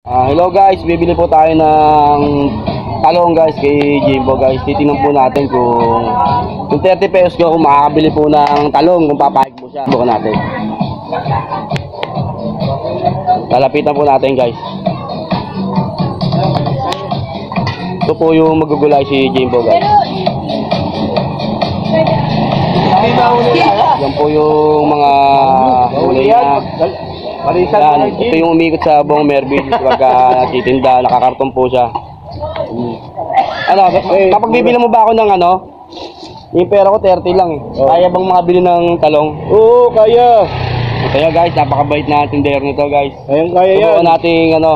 Hello guys, bibili po tayo ng talong guys kay Jimbo guys. Titingnan po natin kung 30 pesos ko kung makakabili po ng talong, kung papayag po siya. Bukan natin. Lalapitan po natin guys. Ito po yung magugulay si Jimbo guys. Yan po yung mga gulay na yan, ito yung umikot sa buong Merville pagka nagtitinda, nakakarton po siya. Ano, kapag bibili mo ba ako ng ano, yung pera ko 30 lang eh. Kaya bang makabili ng talong? Oo, kaya. Kaya guys, napakabait na tindero nito guys. Kaya yan. Subukan natin ano,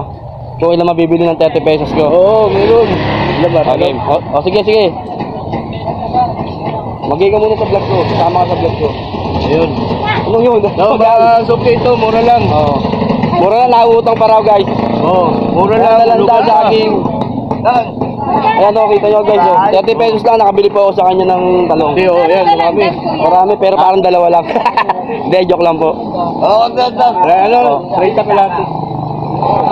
kung ilan mabibili ng 30 pesos ko. Oo, meron. Okay. Sige. Magay ka muna sa vlog ko, kasama ka sa vlog ko. Ayun. Ano yun? No, okay ito, mura lang. Oo. Mura na, nautang pa raw guys. Oo, mura Mura lang. lang daw sa aking. Ayan o, kita nyo guys. 30 pesos lang, nakabili po ako sa kanya ng talong. Hindi, oh, yan, marami. Marami, pero parang dalawa lang. Hindi, joke lang po. Oo, ganda. Ano, 30 ka lang.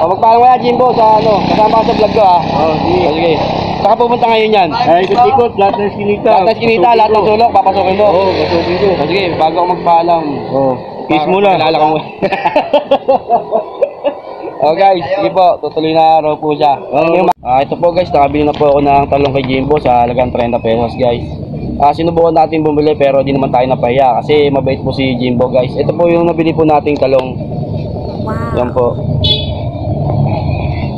Magpalang wala, Jimbo, sa ano, kasama ka sa vlog ko ha. Oo, sige. Sige. Saka pupunta ngayon yan. Ay, ikot-ikot, lahat ng sinita. Lahat ng kinita, lahat ng sulok, papasukin mo. Oo, pasukin ko. Sige, bago ako magpaalam. Oo, kiss mo lang. Kilala ko mo. Oh guys, sige po, tutuloy na raw po siya. Ito po guys, nakabili na po ako ng talong kay Jimbo sa halagang 30 pesos guys. Sinubukan natin bumili pero di naman tayo napahiya kasi mabait po si Jimbo guys. Ito po yung nabili po nating talong. Yan po.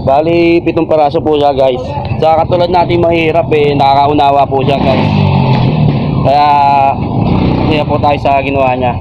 Bali, 7 paraso po siya guys. Sa katulad natin mahirap nakakaunawa po siya guys. Kaya po tayo sa ginawa niya.